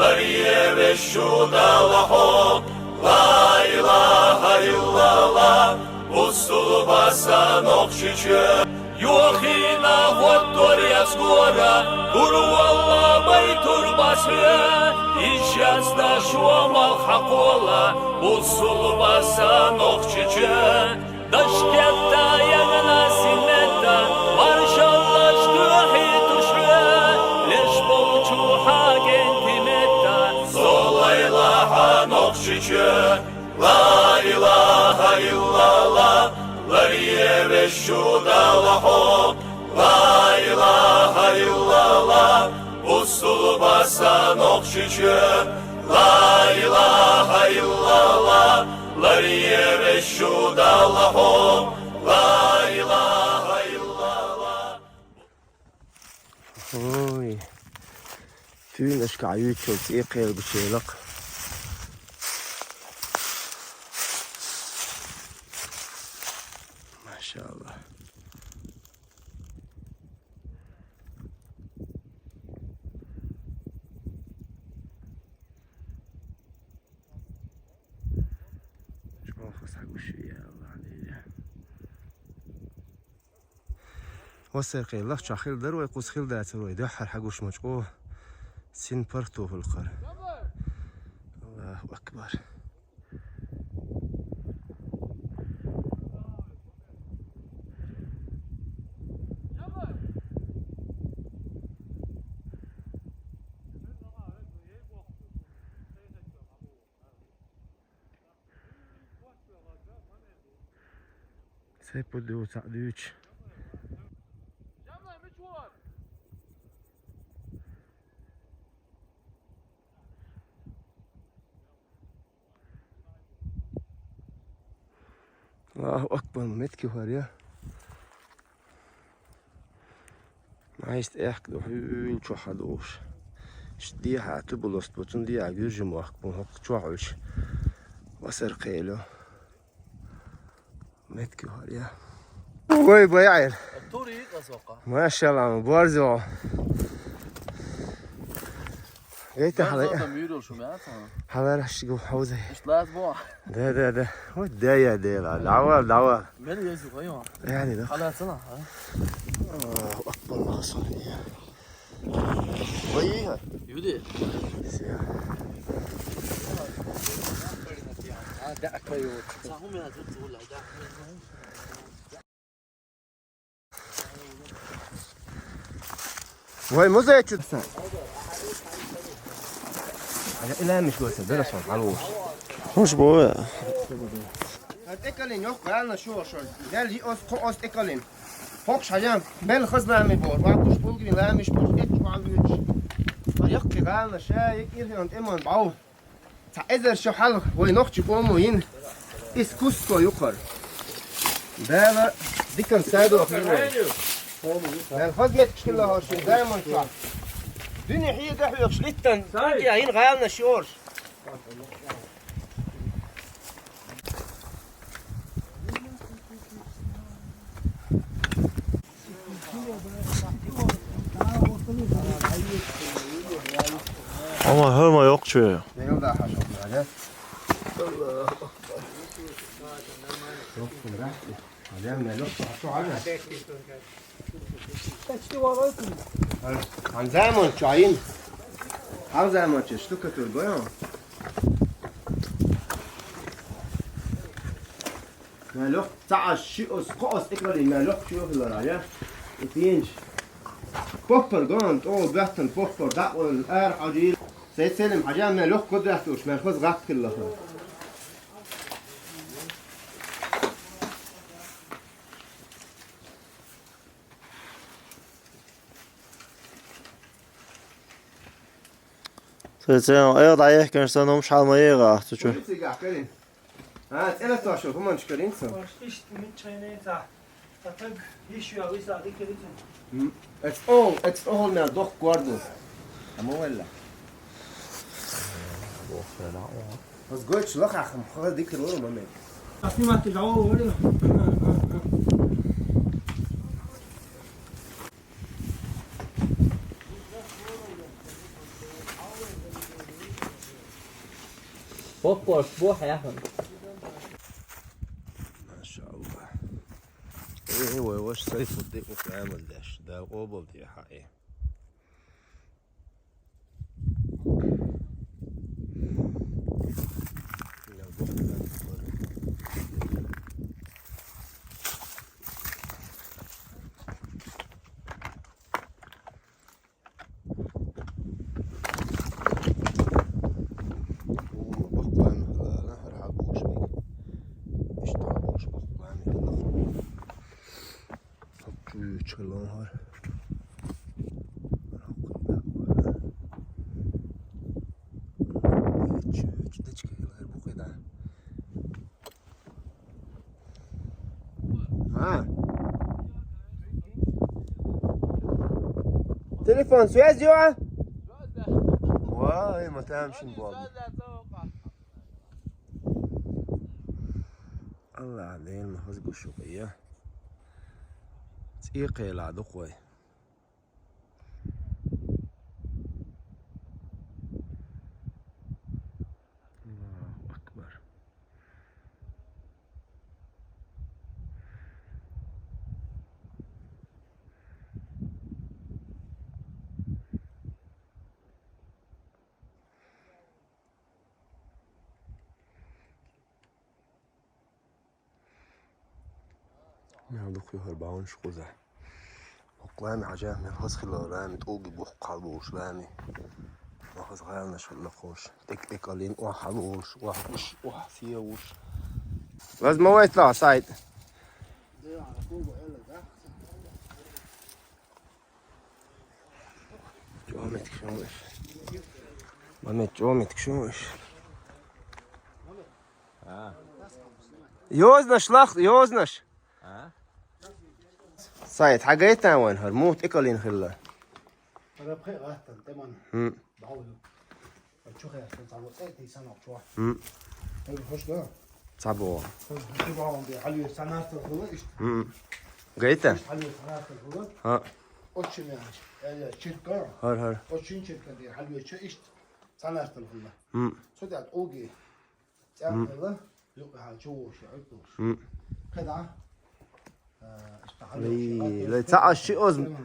Lariye ve şudalahu La ilahe illallah Usul basan okşiçü Yuhina hottor yaskora Kuru Allah baytur basya İşyazda şuamal hakola Usul basan okşiçü Daşketta yagna sinnetta Marşallah ştuhi tuşve Leş bolçu hagentimetta Sola ilaha nokşiçü La ilahe illallah Lariye ve şudalahu La ilahe illallah Usul basan okşiçü La ilahe illallah Lariye ve şudalahu La ilahe illallah Oy. Tüyün ışkayı çok iyi kıyır bir şeylik. Maşallah. وساقي الله شاخيل در ويقوس خيل داتر ويدحر حقوش مجقوه سين برتو في القر الله أكبر سيبو دو تعديش الله أكبر متكي هوريا عايز احكي وين شو حدوش شدي حاتو بلوست بوتون دي عجور جموح بون هق شوعوش وسر قيلو متكي هوريا وي بيعيل الطريق أسوقه ما شاء الله مبارزو جيت حلقة ميرو شو معناتها حلقة شو حوزة مش لازم واحد ده هو الداية دي العوال مالي يزوق أيوة يعني ده على سنة الله أكبر ما صار ويها يودي وهي مو زي تشوف لا مش قوسة ده صار معلوش مش بوه اتكلم يوك قالنا شو قال لي أس اتكلم فوقش حجام بل خزنا من بور واقوش بولجري لا مش بوش اتش معلوش يقي قالنا شايك إيه أنت إمان بعو تعذر شو حل وين نخش قومو ين إسكوسكو يقر ده ديكن سادو أخيرا الخدمة كلها هاشي دايما شو دنيا هي ده يقشلتن يا هين غالنا شورش ama hırma yok çünkü. Ne yolda haşok yani? Yok bırak. Hadi ne yok şu halde. عن زمان شاين هم زمان چشتو کتر گویم مالوخ تعش شیوس قاس اکرالی مالوخ شیو هلرایا اتینج بوبر گاند او بحتن بوبر دعوة الار عجيل سيد سلم حجام مالوخ قدرتوش مرخوز غاق كله Sen eğer ayık görsen olmuş halmayı rahat çünkü. ها تسألة تاشو هم مش كارين سو. إيش من شيء نتا تطق يشوي أو يساعدك كده. It's all من الضخ قاردو. أما ولا. بس قلت شلخ أخم خلاص ديك الورا ما مات. أصلي ما تدعوه ولا. بوبوش بو حياهم ما شاء الله. ايه وش صيف الضيق وعامل داش ده قوبل دي حقيقي. Çıkılan var. Çıkıda çıkıyorlar bu kadar. Ha. Telefon söz ya. Vay ما تمشي بابا. الله عليه المخزق الشوقية. تقيقي العدو قوي. الله أكبر. نعدو هربعون شقوزة وقلامي عجاه من خسخ اللورامي تقوقي بوح قلبوش لامي وخس غيرنا شلقوش تك قلين وحلوش وحوش وحسيوش لازم هو يطلع سعيد جوامتك شوش مامت جوامتك شوش يوزنش لخ يوزنش سعيد حاجيتنا وين هرموت اكلين خلا أنا بخير غاهتا تمام بعوض تشوف يا تعوض ايه سنة بشوح هاي بخش ده صعبوا شو بعوض دي حلوة سنة تقول ايش جيتا حلوة سنة تقول ها اوتشين يعني شركة هر اوتشين شركة دي حلوة شو ايش سنة تقول صدق اوجي تعمل يبقى هتشوف شو كده لا تعش شيء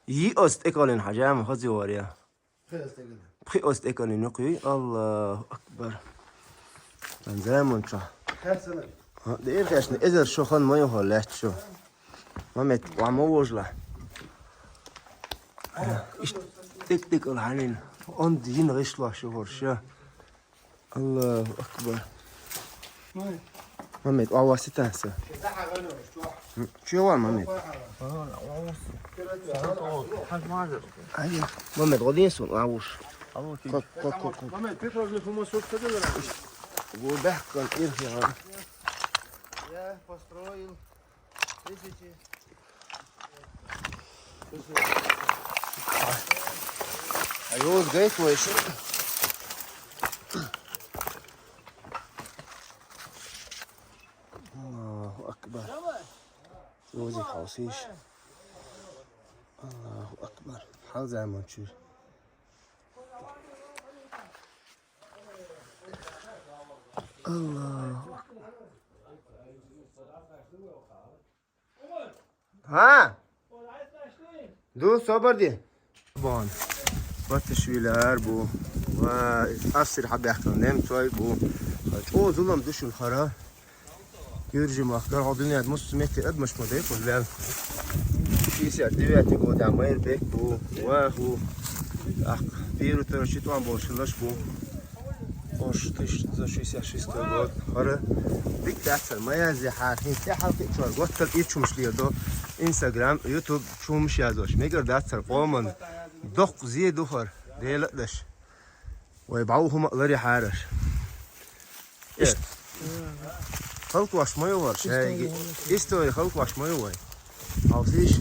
يأست اكلين حجام خزي وريا بخي أست اكلين نقي الله أكبر من زمان شو ده إيه كاشني إذا شو خن ما يهولت شو ما مت وعموج له إيش تك الحنين عندي نغشله شو هرشة الله أكبر ما مت وعواسته هسه شو هو مامي؟ مامي غادي نسون عاوش مامي بيفرز لي فما صوت كده ولا وضحك كان إرخي يا باسترويل أيوه جيت ويش الله أكبر روزي حوسيش الله أكبر حال زي ما تشوف الله ها دو صبر دي بان وتشويلر بو و أصير حب يحكم نم توي بو او ظلم دش الخرا يرجع مخكر هذول ناس مستمتع قد مش مضيق ولا في سيرتيفيكات قدام غير بيك بو وهو بيرو ترشيت وان بولشلاش بو خوش تش شيء استوى خرا بيك تحصل ما يزي حاكي حلقة شهر قتل إيش شو مش ليه انستغرام يوتيوب شو مش يازوش ميقدر داتر قومن دق زي دخر ديلقدش ويبعوهم اقدر حارش ايش خلط واش ما يورش هاي استوي خلط واش ما يوري عاوزيش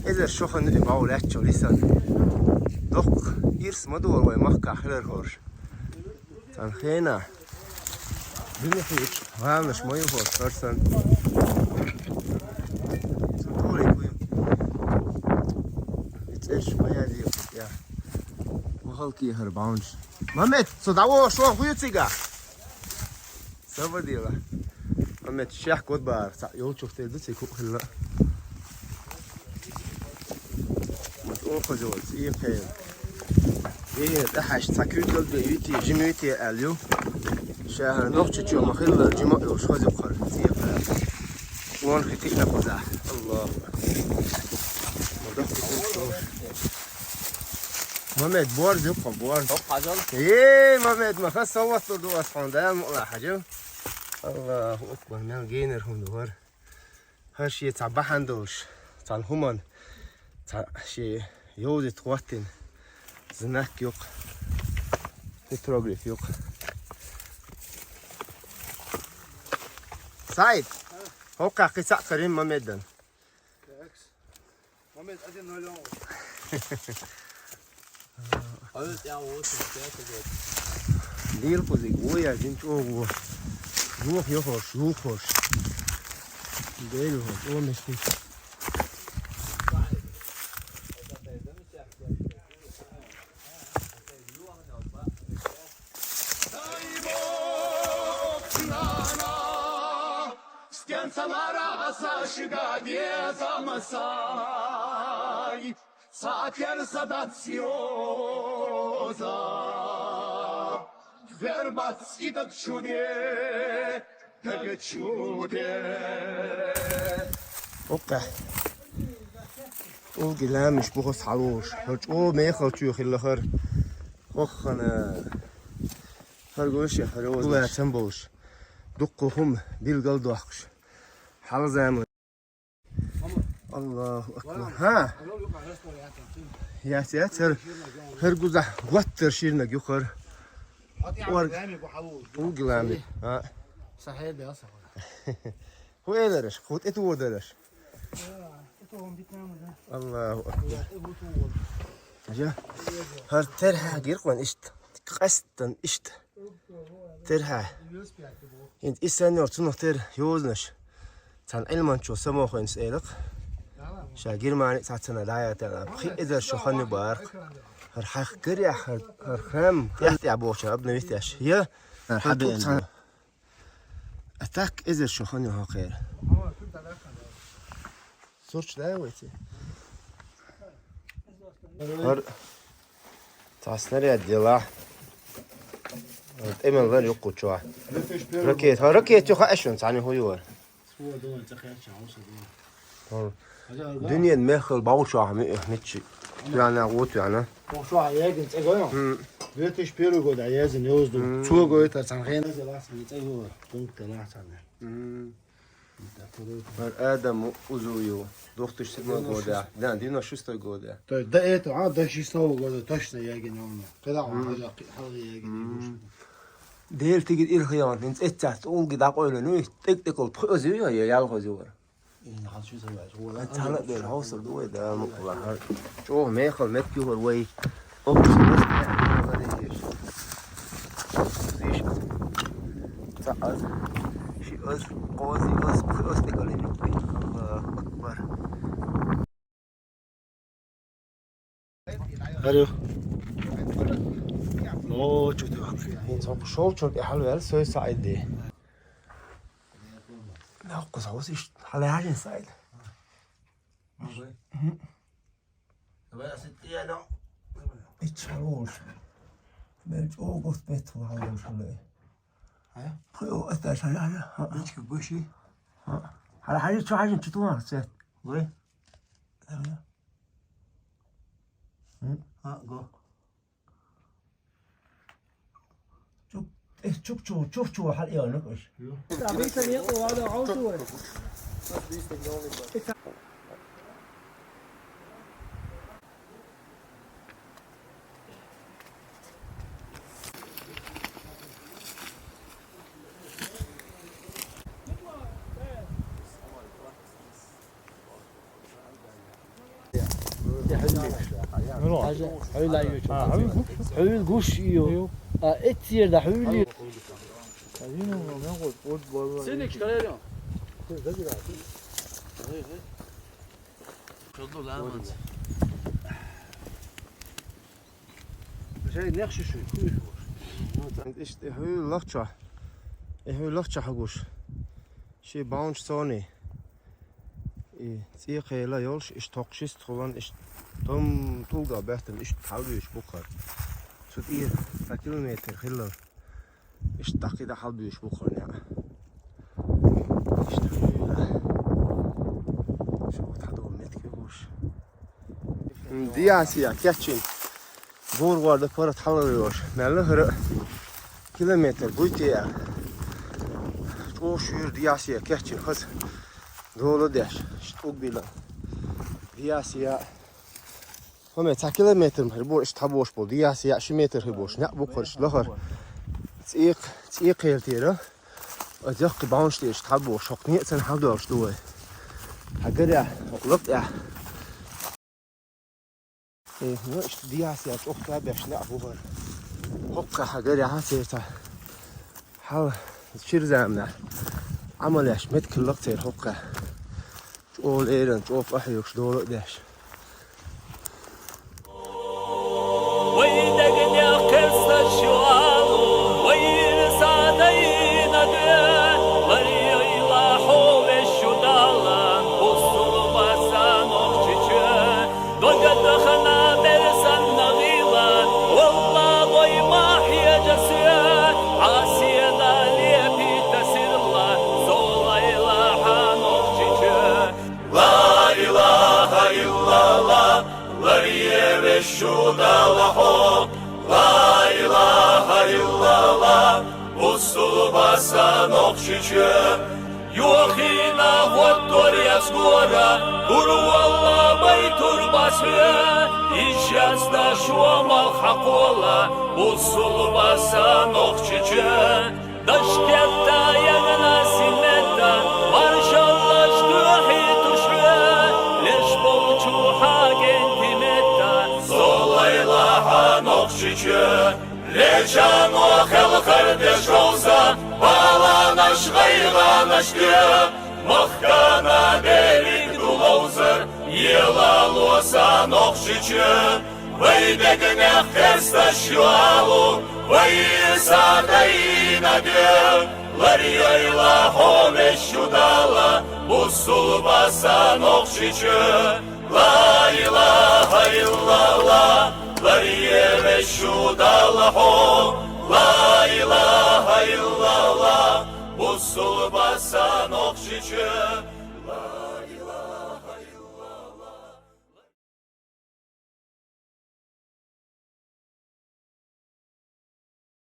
اذا الشخن يبعو لاتشو لسان دق يرس مدور ويمخك خير هورش تنخينا بنحيش هامش ما يورش فرسن ايش ما يدي يا وخلقي هربانش مامت صدعوا شو خويتيغا Sabah diyorlar. Ahmet Şeyh Kodbar. Yol çok tezdi çekip hılla. مسؤول خزوز إيه خير إيه تحش سكوت قلبي يتي جميتي أليو شهر نقطة يوم خير جماعة وش خزو خير زي خير وان ختينا خزع الله محمد بور زبقة بور حاجة إيه محمد ما خص صوت دو أصحاب ده مقلع حاجة الله أكبر من جينر هم دوار هالشيء تعبح عندوش تعالهمان şey yolcu tuvatin znak yok petrograf yok Said hoka kısa karim Mehmet'den Mehmet hadi ne oluyor? Evet ya o çok değil kuzik o ya cinç o bu yok hoş değil hoş o meşgul Скенцамара асашига дезамасай Сатер садациоза Вербат скидок чуде Теге чуде اوقع اوقع لا مش بخص حلوش او ما ياخذ شو يخلي خير انا خرجوش يا خروز ولا تنبوش دقهم بالقلب وحش حال زمان الله اكبر ها يا ساتر هرجوزه وتر شيرنا يخر اوقع لامي ها صحيح ده صح هو ايه درش خود اتو درش الله اكبر جا هر ترها جيرقون اشت قصدن اشت ترها انت اسن يورتنو تر يوزنش تان علمان شو سمو خوين سيلق شا جيرماني ساتنا دايا تلا بخي اذا شو خني بارق هر حق كريا هر خام يحتي ابوش ابن ويتاش هي حبي اتاك اذا شو خني هو خير صورش ده ويتي هر تاسنر يا ديلا ايمن غير يقوتشوا ركيت يخ اشون ثاني هو يور دنيا مخل باوشا متشي يعني غوت يعني Şu ayağın çekiyor. British Peru goda ayağın yozdu. Çoğu goyta sankhine zelasın çekiyor. Punkte nasane. هر آدم وزويو دختش سما года да 96 года То да это, да 6 года точно ayağın onu. Kada on haja halga ayağın. ديل تيجي الخيان انت اتات اول قدا قولنو تك تك الخزيو يا يالخزيو İn hal şu sever. Ola انت هلا ديل هوصل دوي ده مقلا شو ما يخل مكيو الوي اوكس بس تعال شي أز قوزي أز تقولين الله أكبر Hadi. No çok da. إنسان شو شو حلو هل سوي سعيد لا قصة وسيش حلا عجين سعيد إتشالوش بيت أوقف بيت وحلوش ولا ها؟ خيو أتاش هلا Hiç ki bu şey. على حاجة شو حاجة تطوع سات Vay. Ha go. شوف شو حل إيه نقش حلو قوش يو اتير ده حلو سنك شكرا شدوا العمل Şey ne yakşı şu. إيش هو لقطة هو çahaguş. Şey bounce zone. Tsiqela yolş iş toqşist olan iş tam tulga behten iş halbüş bu kadar. Süt iyi 1 kilometre hilla. İş dakika halbüş bu kadar ya. İşte böyle. Şu tadı metke hoş. Diyasiya keçin. Bor vardı para talıyor. Melle hırı kilometre buydu ya. O şuur diyasiya keçin hız. Dolu deş. İşte o bilen. Diyasiya. Home 2 kilometre mi? Bu işte boş bu. Diyasiya 2 metre boş. Ne bu karış lahar. Tsiq eltira. Azıcık bounce diye işte boş. Çok niyet sen halde işte o. Hagar ya. Okluk ya. Ne işte diyasiya çok da beşle bu var. Hokka hagar ya hatırta. Hal şirzamlar. عملش مت كل وقت الحقة شوف إيران شوف أحيوك شدول قداش ويدقني قصة الشوال ويرسادين أدين وري يلاحوا بالشدالة وصل بسان أخشيشة دوجة دخنا برسان نغيلة والله ضي ما هي جسية عاسية دالية بتسير الله زولا إلها نخشيشة لا إله إلا الله وريه بالشودا لحوق لا إله إلا الله وصل بسان أخشيشة يوخينا والدور يسكورا قروا الله بيتور بسوية إجازة شوما الحقولا وصل بسان أخشيشة دشكتا يغنى سمتا مارشالله شتوحي تشوية ليش بوچو حاجن تمتا زوليلا حانوخشيشة ليشان وخل خردش روزا باlanış gayranışkı Mıhkana delik dulozır Yılalusan okşiçı Vıydegine kesta şualu Vıysadayına düm Larıyla home şudala Usul basan okşiçı La ilahe illallah Larıye ve şudala ho La ilahe illallah Usul basan okşiçı